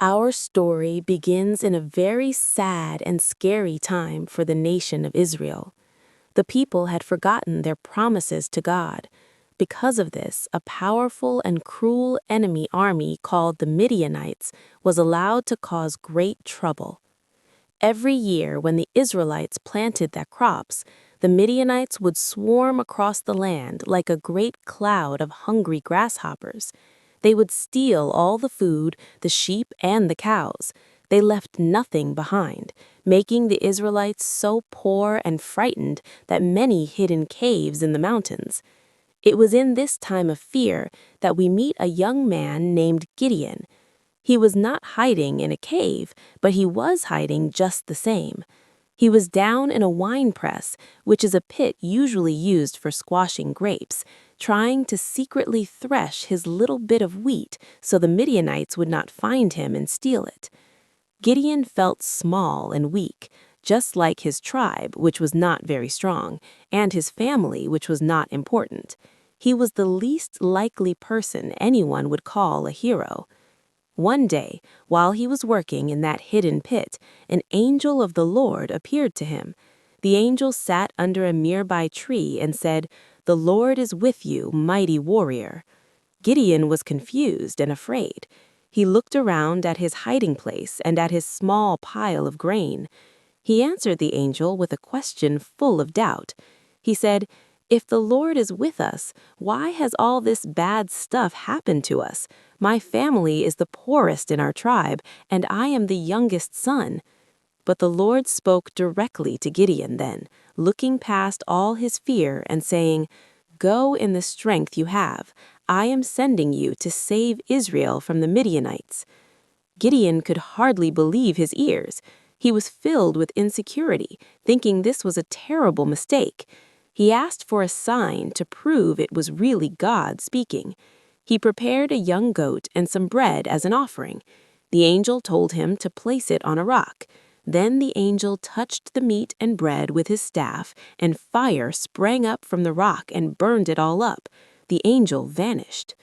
Our story begins in a very sad and scary time for the nation of Israel. The people had forgotten their promises to God. Because of this, a powerful and cruel enemy army called the Midianites was allowed to cause great trouble. Every year when the Israelites planted their crops, the Midianites would swarm across the land like a great cloud of hungry grasshoppers. They would steal all the food, the sheep, and the cows. They left nothing behind, making the Israelites so poor and frightened that many hid in caves in the mountains. It was in this time of fear that we meet a young man named Gideon. He was not hiding in a cave, but he was hiding just the same. He was down in a wine press, which is a pit usually used for squashing grapes, trying to secretly thresh his little bit of wheat so the Midianites would not find him and steal it. Gideon felt small and weak, just like his tribe, which was not very strong, and his family, which was not important. He was the least likely person anyone would call a hero. One day, while he was working in that hidden pit, an angel of the Lord appeared to him. The angel sat under a nearby tree and said, "The Lord is with you, mighty warrior." Gideon was confused and afraid. He looked around at his hiding place and at his small pile of grain. He answered the angel with a question full of doubt. He said, "If the Lord is with us, why has all this bad stuff happened to us? My family is the poorest in our tribe, and I am the youngest son." But the Lord spoke directly to Gideon then, looking past all his fear and saying, "Go in the strength you have. I am sending you to save Israel from the Midianites." Gideon could hardly believe his ears. He was filled with insecurity, thinking this was a terrible mistake. He asked for a sign to prove it was really God speaking. He prepared a young goat and some bread as an offering. The angel told him to place it on a rock. Then the angel touched the meat and bread with his staff, and fire sprang up from the rock and burned it all up. The angel vanished.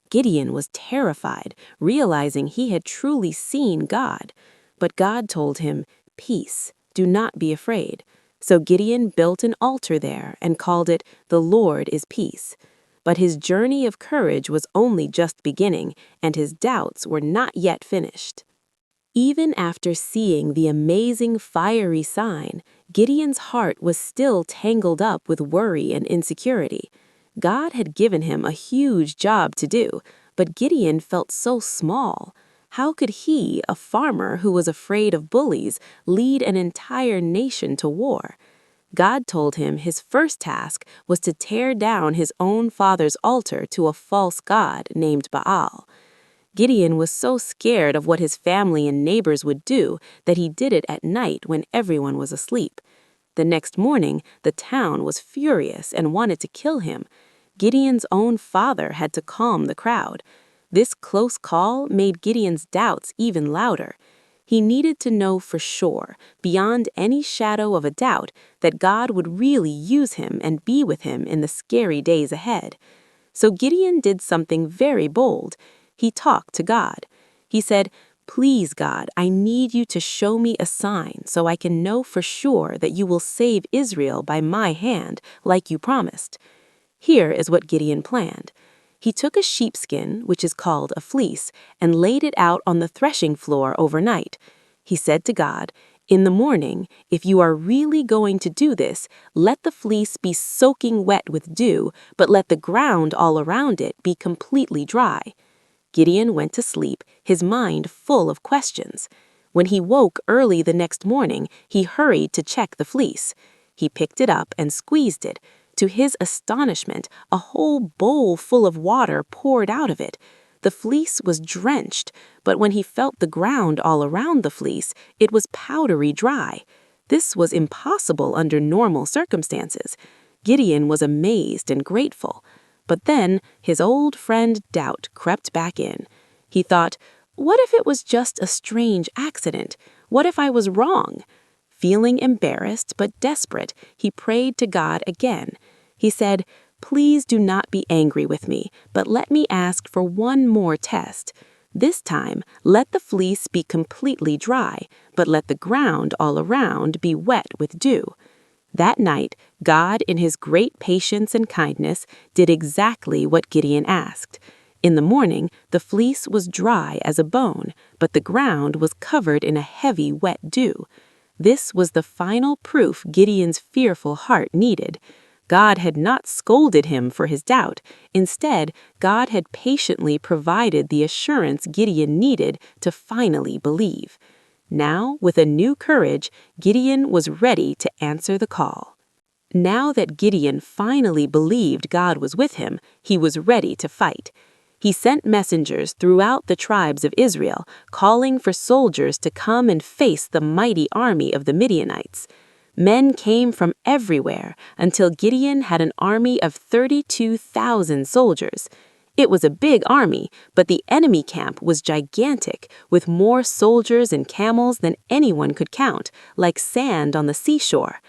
Gideon was terrified, realizing he had truly seen God. But God told him, "Peace, do not be afraid." So Gideon built an altar there and called it, "The Lord is Peace." But his journey of courage was only just beginning, and his doubts were not yet finished. Even after seeing the amazing fiery sign, Gideon's heart was still tangled up with worry and insecurity. God had given him a huge job to do, but Gideon felt so small. How could he, a farmer who was afraid of bullies, lead an entire nation to war? God told him his first task was to tear down his own father's altar to a false god named Baal. Gideon was so scared of what his family and neighbors would do that he did it at night when everyone was asleep. The next morning, the town was furious and wanted to kill him. Gideon's own father had to calm the crowd. This close call made Gideon's doubts even louder. He needed to know for sure, beyond any shadow of a doubt, that God would really use him and be with him in the scary days ahead. So Gideon did something very bold. He talked to God. He said, "Please, God, I need you to show me a sign so I can know for sure that you will save Israel by my hand, like you promised." Here is what Gideon planned. He took a sheepskin, which is called a fleece, and laid it out on the threshing floor overnight. He said to God, "In the morning, if you are really going to do this, let the fleece be soaking wet with dew, but let the ground all around it be completely dry." Gideon went to sleep, his mind full of questions. When he woke early the next morning, he hurried to check the fleece. He picked it up and squeezed it. To his astonishment, a whole bowl full of water poured out of it. The fleece was drenched, but when he felt the ground all around the fleece, it was powdery dry. This was impossible under normal circumstances. Gideon was amazed and grateful. But then his old friend doubt crept back in. He thought, "What if it was just a strange accident? What if I was wrong?" Feeling embarrassed but desperate, he prayed to God again. He said, "Please do not be angry with me, but let me ask for one more test." This time, let the fleece be completely dry, but let the ground all around be wet with dew." That night, God, in his great patience and kindness, did exactly what Gideon asked. In the morning, the fleece was dry as a bone, but the ground was covered in a heavy, wet dew. This was the final proof Gideon's fearful heart needed. God had not scolded him for his doubt. Instead, God had patiently provided the assurance Gideon needed to finally believe. Now, with a new courage, Gideon was ready to answer the call. Now that Gideon finally believed God was with him, he was ready to fight. He sent messengers throughout the tribes of Israel, calling for soldiers to come and face the mighty army of the Midianites. Men came from everywhere until Gideon had an army of 32,000 soldiers. It was a big army, but the enemy camp was gigantic, with more soldiers and camels than anyone could count, like sand on the seashore.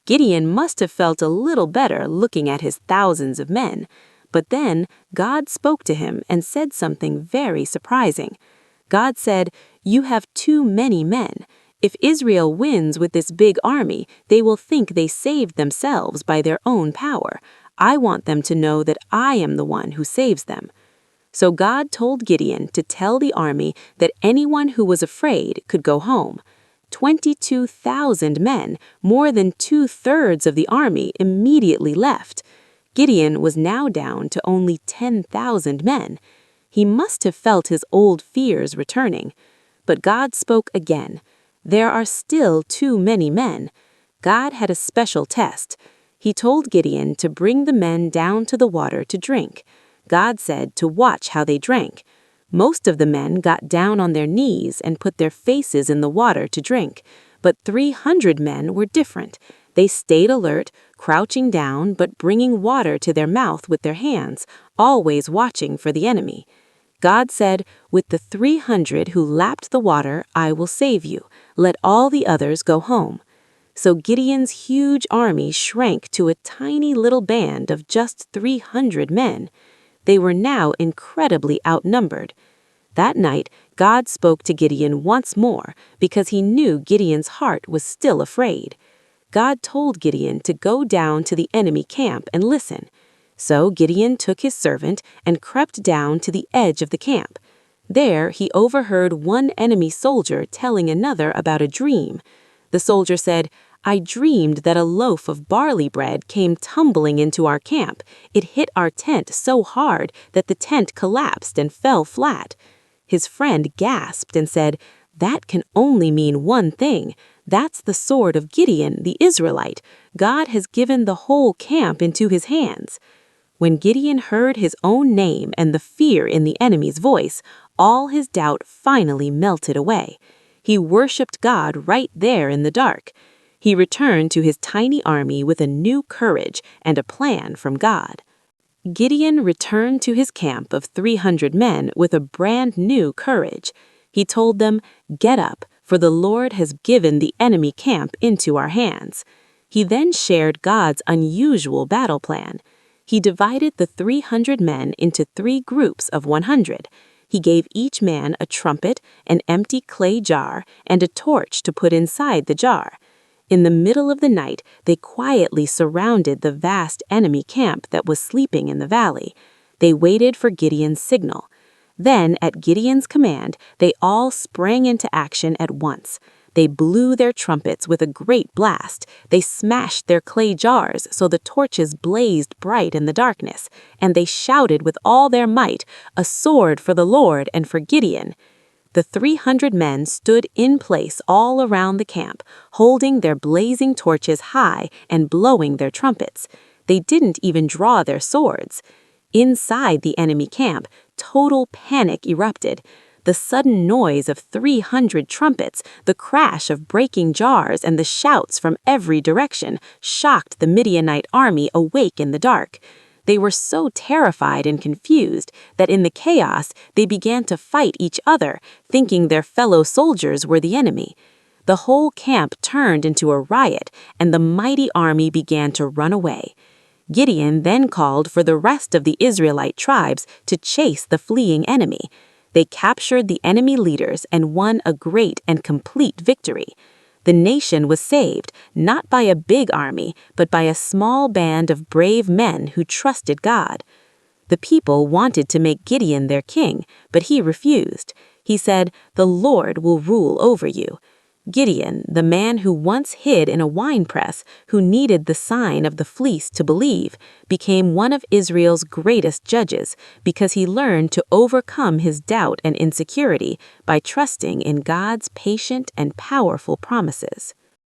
Gideon must have felt a little better looking at his thousands of men. But then God spoke to him and said something very surprising. God said, "You have too many men. If Israel wins with this big army, they will think they saved themselves by their own power. I want them to know that I am the one who saves them." So God told Gideon to tell the army that anyone who was afraid could go home. 22,000 men, more than 2/3 of the army, immediately left. Gideon was now down to only 10,000 men. He must have felt his old fears returning. But God spoke again. There are still too many men. God had a special test. He told Gideon to bring the men down to the water to drink. God said to watch how they drank. Most of the men got down on their knees and put their faces in the water to drink. But 300 men were different. They stayed alert, crouching down but bringing water to their mouth with their hands, always watching for the enemy. God said, "With the 300 who lapped the water, I will save you. Let all the others go home." So Gideon's huge army shrank to a tiny little band of just 300 men. They were now incredibly outnumbered. That night, God spoke to Gideon once more because he knew Gideon's heart was still afraid. God told Gideon to go down to the enemy camp and listen. So Gideon took his servant and crept down to the edge of the camp. There he overheard one enemy soldier telling another about a dream. The soldier said, "I dreamed that a loaf of barley bread came tumbling into our camp. It hit our tent so hard that the tent collapsed and fell flat." His friend gasped and said, "That can only mean one thing. That's the sword of Gideon, the Israelite. God has given the whole camp into his hands." When Gideon heard his own name and the fear in the enemy's voice, all his doubt finally melted away. He worshipped God right there in the dark. He returned to his tiny army with a new courage and a plan from God. Gideon returned to his camp of 300 men with a brand new courage. He told them, "Get up, for the Lord has given the enemy camp into our hands." He then shared God's unusual battle plan. He divided the 300 men into 3 groups of 100. He gave each man a trumpet, an empty clay jar, and a torch to put inside the jar. In the middle of the night, they quietly surrounded the vast enemy camp that was sleeping in the valley. They waited for Gideon's signal. Then, at Gideon's command, they all sprang into action at once. They blew their trumpets with a great blast. They smashed their clay jars so the torches blazed bright in the darkness. And they shouted with all their might, "A sword for the Lord and for Gideon." The 300 men stood in place all around the camp, holding their blazing torches high and blowing their trumpets. They didn't even draw their swords. Inside the enemy camp, total panic erupted. The sudden noise of 300 trumpets, the crash of breaking jars, and the shouts from every direction shocked the Midianite army awake in the dark. They were so terrified and confused that in the chaos they began to fight each other, thinking their fellow soldiers were the enemy. The whole camp turned into a riot, and the mighty army began to run away. Gideon then called for the rest of the Israelite tribes to chase the fleeing enemy. They captured the enemy leaders and won a great and complete victory. The nation was saved, not by a big army, but by a small band of brave men who trusted God. The people wanted to make Gideon their king, but he refused. He said, "The Lord will rule over you." Gideon, the man who once hid in a winepress, who needed the sign of the fleece to believe, became one of Israel's greatest judges because he learned to overcome his doubt and insecurity by trusting in God's patient and powerful promises.